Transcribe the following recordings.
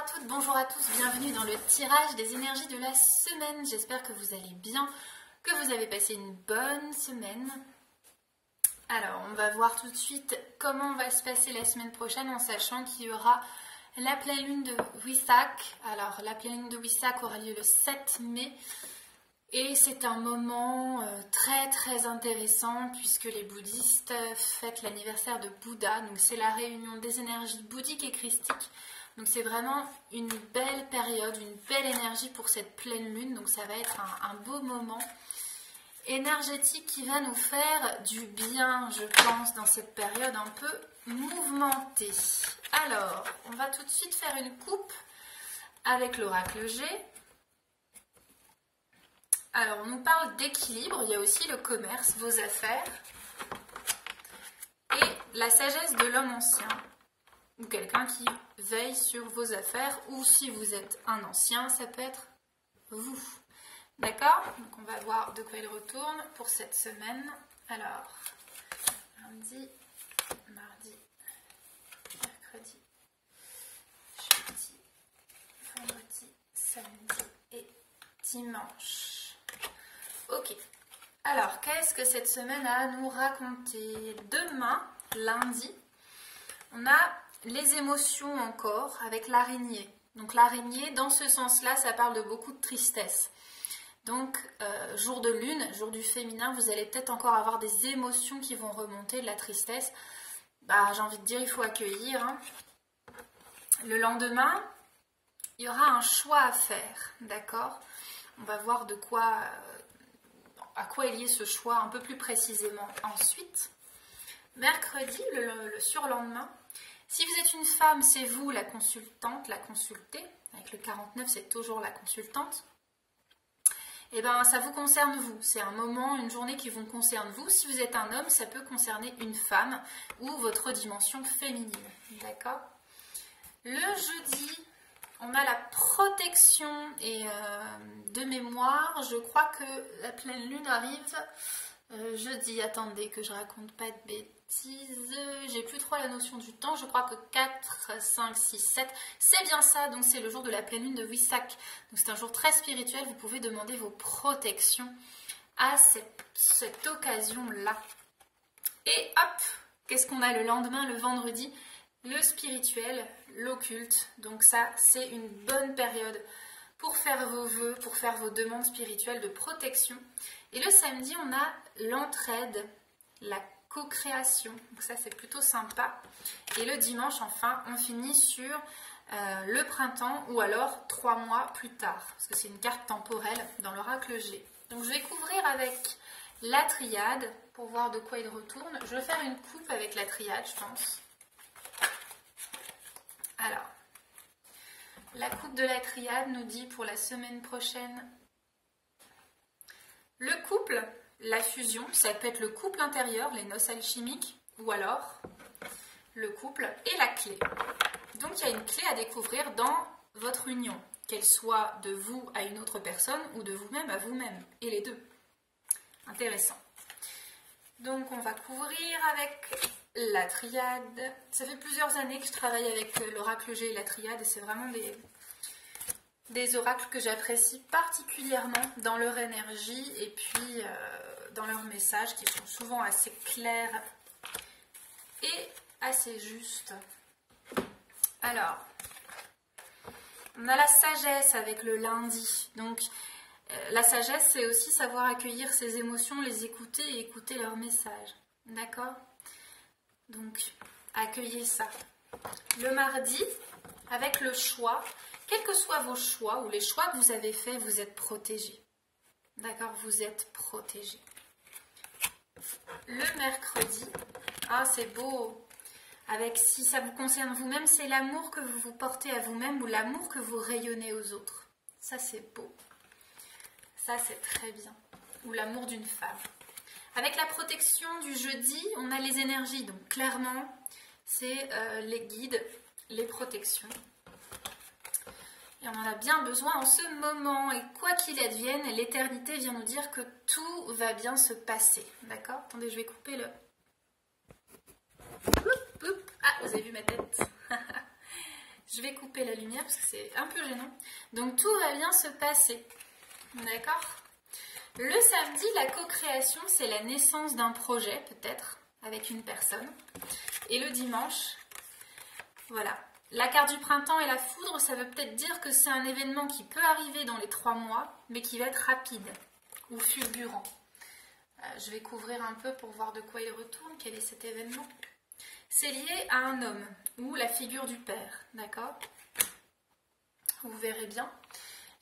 à toutes, bonjour à tous, bienvenue dans le tirage des énergies de la semaine. J'espère que vous allez bien, que vous avez passé une bonne semaine. Alors, on va voir tout de suite comment va se passer la semaine prochaine en sachant qu'il y aura la pleine lune de Waisak. Alors, la pleine lune de Waisak aura lieu le 7 mai. Et c'est un moment très intéressant puisque les bouddhistes fêtent l'anniversaire de Bouddha. Donc c'est la réunion des énergies bouddhiques et christiques. Donc c'est vraiment une belle période, une belle énergie pour cette pleine lune. Donc ça va être un beau moment énergétique qui va nous faire du bien, je pense, dans cette période un peu mouvementée. Alors, on va tout de suite faire une coupe avec l'oracle G. Alors, on nous parle d'équilibre, il y a aussi le commerce, vos affaires, et la sagesse de l'homme ancien, ou quelqu'un qui veille sur vos affaires, ou si vous êtes un ancien, ça peut être vous. D'accord? Donc, on va voir de quoi il retourne pour cette semaine. Alors, lundi, mardi, mercredi, jeudi, vendredi, samedi et dimanche. Ok, alors qu'est-ce que cette semaine a à nous raconter? Demain, lundi, on a les émotions encore avec l'araignée. Donc l'araignée, dans ce sens-là, ça parle de beaucoup de tristesse. Donc, jour de lune, jour du féminin, vous allez peut-être encore avoir des émotions qui vont remonter, de la tristesse. Bah, j'ai envie de dire, il faut accueillir. Hein. Le lendemain, il y aura un choix à faire, d'accord? On va voir à quoi est lié ce choix un peu plus précisément ensuite. Mercredi, le surlendemain, si vous êtes une femme, c'est vous la consultante, la consultée. Avec le 49, c'est toujours la consultante. Et bien, ça vous concerne vous. C'est un moment, une journée qui vous concerne vous. Si vous êtes un homme, ça peut concerner une femme ou votre dimension féminine. D'accord? Le jeudi, on a la protection et de mémoire. Je crois que la pleine lune arrive jeudi. Attendez que je raconte pas de bêtises. J'ai plus trop la notion du temps. Je crois que 4, 5, 6, 7. C'est bien ça. Donc c'est le jour de la pleine lune de Waisak. Donc c'est un jour très spirituel. Vous pouvez demander vos protections à cette occasion-là. Et hop, qu'est-ce qu'on a le lendemain, le vendredi? Le spirituel, l'occulte, donc ça c'est une bonne période pour faire vos vœux, pour faire vos demandes spirituelles de protection. Et le samedi on a l'entraide, la co-création, donc ça c'est plutôt sympa. Et le dimanche enfin on finit sur le printemps ou alors 3 mois plus tard, parce que c'est une carte temporelle dans l'oracle G. Donc je vais couvrir avec la triade pour voir de quoi il retourne. Je vais faire une coupe avec la triade je pense. Alors, la coupe de la triade nous dit pour la semaine prochaine, le couple, la fusion, ça peut être le couple intérieur, les noces alchimiques, ou alors le couple et la clé. Donc il y a une clé à découvrir dans votre union, qu'elle soit de vous à une autre personne ou de vous-même à vous-même, et les deux. Intéressant. Donc on va couvrir avec la triade. Ça fait plusieurs années que je travaille avec l'oracle G et la triade et c'est vraiment des oracles que j'apprécie particulièrement dans leur énergie et puis dans leurs messages qui sont souvent assez clairs et assez justes. Alors, on a la sagesse avec le lundi. Donc, la sagesse, c'est aussi savoir accueillir ses émotions, les écouter et écouter leurs messages. D'accord ? Donc, accueillez ça. Le mardi, avec le choix, quels que soient vos choix ou les choix que vous avez faits, vous êtes protégés. D'accord? Vous êtes protégés. Le mercredi, ah c'est beau. Avec, si ça vous concerne vous-même, c'est l'amour que vous vous portez à vous-même ou l'amour que vous rayonnez aux autres. Ça, c'est beau. Ça, c'est très bien. Ou l'amour d'une femme. Avec la protection du jeudi, on a les énergies. Donc, clairement, c'est les guides, les protections. Et on en a bien besoin en ce moment. Et quoi qu'il advienne, l'éternité vient nous dire que tout va bien se passer. D'accord? Attendez, je vais couper le... Ah, vous avez vu ma tête? Je vais couper la lumière parce que c'est un peu gênant. Donc tout va bien se passer. D'accord? Le samedi, la co-création, c'est la naissance d'un projet, peut-être, avec une personne. Et le dimanche, voilà. La carte du printemps et la foudre, ça veut peut-être dire que c'est un événement qui peut arriver dans les 3 mois, mais qui va être rapide ou fulgurant. Je vais couvrir un peu pour voir de quoi il retourne, quel est cet événement. C'est lié à un homme ou la figure du père, d'accord? Vous verrez bien.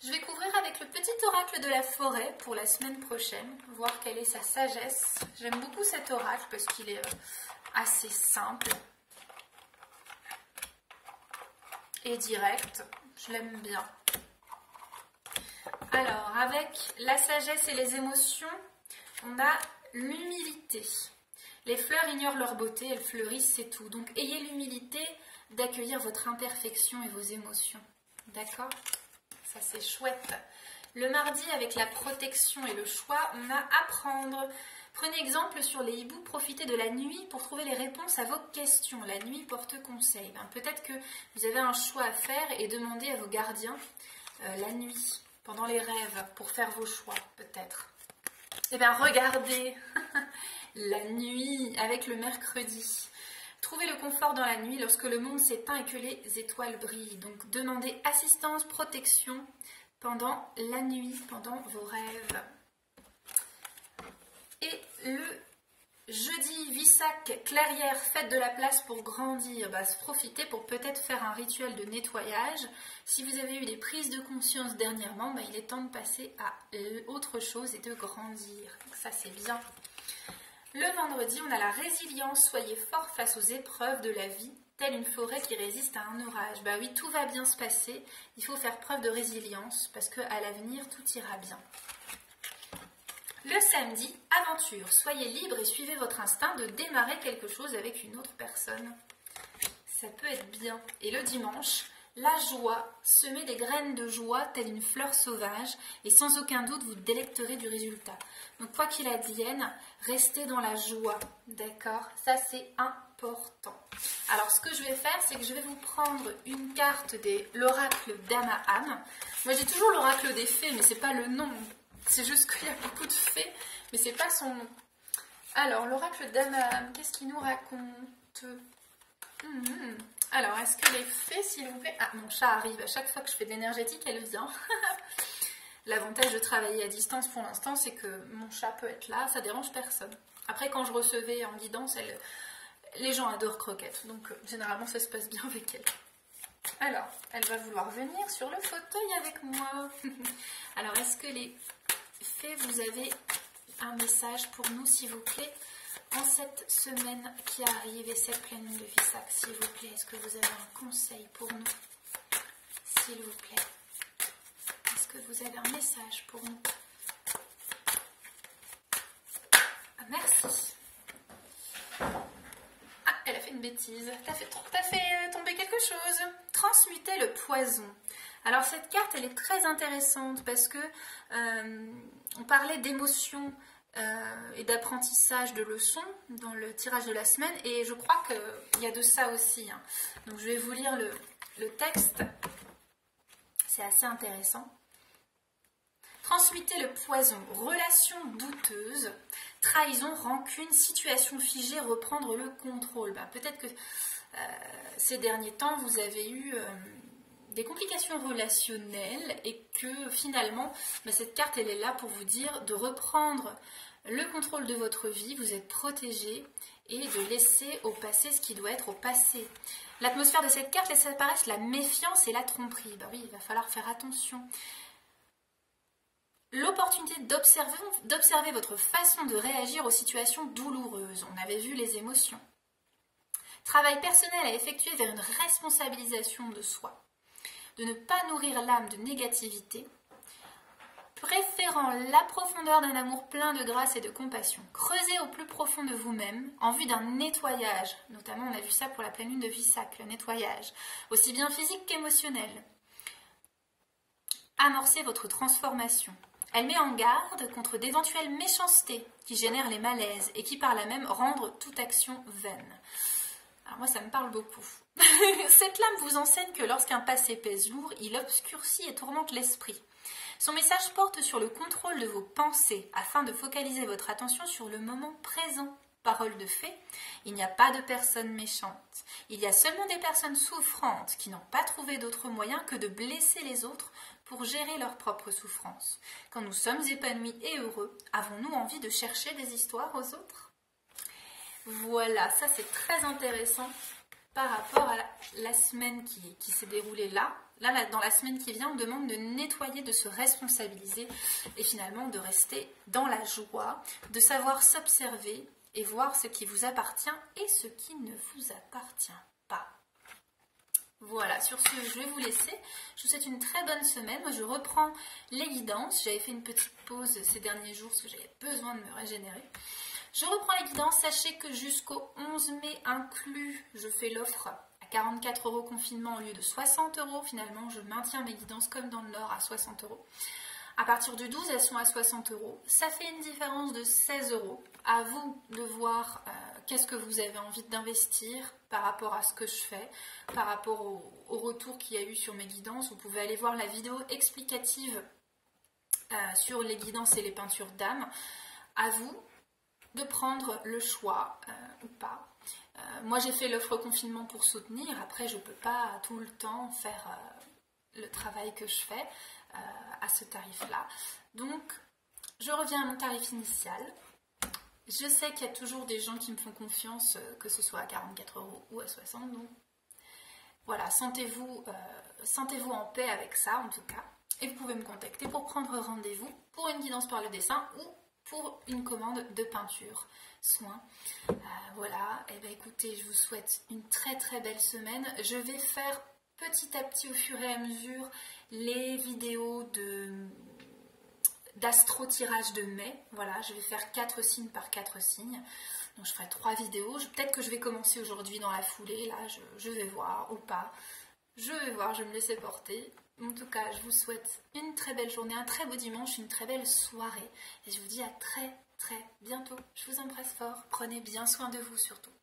Je vais couvrir avec le petit oracle de la forêt pour la semaine prochaine, voir quelle est sa sagesse. J'aime beaucoup cet oracle parce qu'il est assez simple et direct. Je l'aime bien. Alors, avec la sagesse et les émotions, on a l'humilité. Les fleurs ignorent leur beauté, elles fleurissent, c'est tout. Donc, ayez l'humilité d'accueillir votre imperfection et vos émotions. D'accord? Ça, c'est chouette. Le mardi, avec la protection et le choix, on a apprendre. Prenez exemple sur les hiboux, profitez de la nuit pour trouver les réponses à vos questions. La nuit porte conseil. Peut-être que vous avez un choix à faire et demandez à vos gardiens la nuit, pendant les rêves, pour faire vos choix, peut-être. Eh bien, regardez la nuit avec le mercredi. Trouvez le confort dans la nuit lorsque le monde s'éteint et que les étoiles brillent. Donc, demandez assistance, protection pendant la nuit, pendant vos rêves. Et le jeudi, Visac, clairière, faites de la place pour grandir. Profitez pour peut-être faire un rituel de nettoyage. Si vous avez eu des prises de conscience dernièrement, il est temps de passer à autre chose et de grandir. Donc ça, c'est bien. Le vendredi, on a la résilience. Soyez fort face aux épreuves de la vie, telle une forêt qui résiste à un orage. Oui, tout va bien se passer. Il faut faire preuve de résilience parce qu'à l'avenir, tout ira bien. Le samedi, aventure. Soyez libre et suivez votre instinct de démarrer quelque chose avec une autre personne. Ça peut être bien. Et le dimanche, la joie. Semez des graines de joie telle une fleur sauvage et sans aucun doute vous délecterez du résultat. Donc quoi qu'il advienne, restez dans la joie. D'accord? Ça c'est important. Alors ce que je vais faire, c'est que je vais vous prendre une carte de l'oracle d'Amaham. Moi j'ai toujours l'oracle des fées, mais c'est pas le nom. C'est juste qu'il y a beaucoup de fées, mais c'est pas son nom. Alors l'oracle d'Amaham, qu'est-ce qu'il nous raconte? Alors, est-ce que les fées, s'il vous plaît... Ah, mon chat arrive. À chaque fois que je fais de l'énergétique, elle vient. L'avantage de travailler à distance pour l'instant, c'est que mon chat peut être là, ça dérange personne. Après, quand je recevais en guidance, les gens adorent Croquette. Donc, généralement, ça se passe bien avec elle. Alors, elle va vouloir venir sur le fauteuil avec moi. Alors, est-ce que les fées, vous avez un message pour nous, s'il vous plaît ? En cette semaine qui arrive et cette pleine lune de Visac, s'il vous plaît, est-ce que vous avez un conseil pour nous? S'il vous plaît. Est-ce que vous avez un message pour nous? Merci. Ah, elle a fait une bêtise. T'as fait tomber quelque chose. Transmuter le poison. Alors cette carte, elle est très intéressante parce que on parlait d'émotions et d'apprentissage de leçons dans le tirage de la semaine et je crois qu'il y a de ça aussi. Donc je vais vous lire le texte, c'est assez intéressant. Transmuter le poison, relation douteuse, trahison, rancune, situation figée, reprendre le contrôle. Peut-être que ces derniers temps vous avez eu des complications relationnelles et que finalement cette carte elle est là pour vous dire de reprendre le contrôle de votre vie, vous êtes protégé et de laisser au passé ce qui doit être au passé. L'atmosphère de cette carte laisse apparaître la méfiance et la tromperie. Oui, il va falloir faire attention. L'opportunité d'observer votre façon de réagir aux situations douloureuses. On avait vu les émotions. Travail personnel à effectuer vers une responsabilisation de soi. De ne pas nourrir l'âme de négativité, préférant la profondeur d'un amour plein de grâce et de compassion. Creusez au plus profond de vous-même en vue d'un nettoyage, notamment on a vu ça pour la pleine lune de Visac, le nettoyage, aussi bien physique qu'émotionnel. Amorcez votre transformation. Elle met en garde contre d'éventuelles méchancetés qui génèrent les malaises et qui par là même rendent toute action vaine. Alors moi, ça me parle beaucoup. Cette lame vous enseigne que lorsqu'un passé pèse lourd, il obscurcit et tourmente l'esprit. Son message porte sur le contrôle de vos pensées afin de focaliser votre attention sur le moment présent. Parole de fée, il n'y a pas de personnes méchantes. Il y a seulement des personnes souffrantes qui n'ont pas trouvé d'autre moyen que de blesser les autres pour gérer leurs propres souffrances. Quand nous sommes épanouis et heureux, avons-nous envie de chercher des histoires aux autres? Voilà, ça c'est très intéressant par rapport à la semaine qui s'est déroulée là. Là, dans la semaine qui vient, on demande de nettoyer, de se responsabiliser et finalement de rester dans la joie, de savoir s'observer et voir ce qui vous appartient et ce qui ne vous appartient pas. Voilà, sur ce, je vais vous laisser. Je vous souhaite une très bonne semaine. Moi, je reprends les guidances. J'avais fait une petite pause ces derniers jours parce que j'avais besoin de me régénérer. Je reprends les guidances. Sachez que jusqu'au 11 mai inclus, je fais l'offre à 44 € confinement au lieu de 60 €. Finalement, je maintiens mes guidances comme dans le Nord à 60 €. À partir du 12, elles sont à 60 €. Ça fait une différence de 16 €. À vous de voir qu'est-ce que vous avez envie d'investir par rapport à ce que je fais, par rapport au retour qu'il y a eu sur mes guidances. Vous pouvez aller voir la vidéo explicative sur les guidances et les peintures d'âme. À vous de prendre le choix ou pas. Moi, j'ai fait l'offre confinement pour soutenir. Après, je ne peux pas tout le temps faire le travail que je fais à ce tarif-là. Donc, je reviens à mon tarif initial. Je sais qu'il y a toujours des gens qui me font confiance, que ce soit à 44 € ou à 60 €. Donc, voilà, sentez-vous en paix avec ça, en tout cas. Et vous pouvez me contacter pour prendre rendez-vous pour une guidance par le dessin ou pour une commande de peinture, soin. Voilà, et bien écoutez, je vous souhaite une très très belle semaine. Je vais faire petit à petit, au fur et à mesure, les vidéos d'astro-tirage de mai. Voilà, je vais faire 4 signes par 4 signes. Donc je ferai 3 vidéos. Peut-être que je vais commencer aujourd'hui dans la foulée. Là, je vais voir ou pas. Je vais voir, je vais me laisser porter. En tout cas, je vous souhaite une très belle journée, un très beau dimanche, une très belle soirée. Et je vous dis à très très bientôt. Je vous embrasse fort. Prenez bien soin de vous surtout.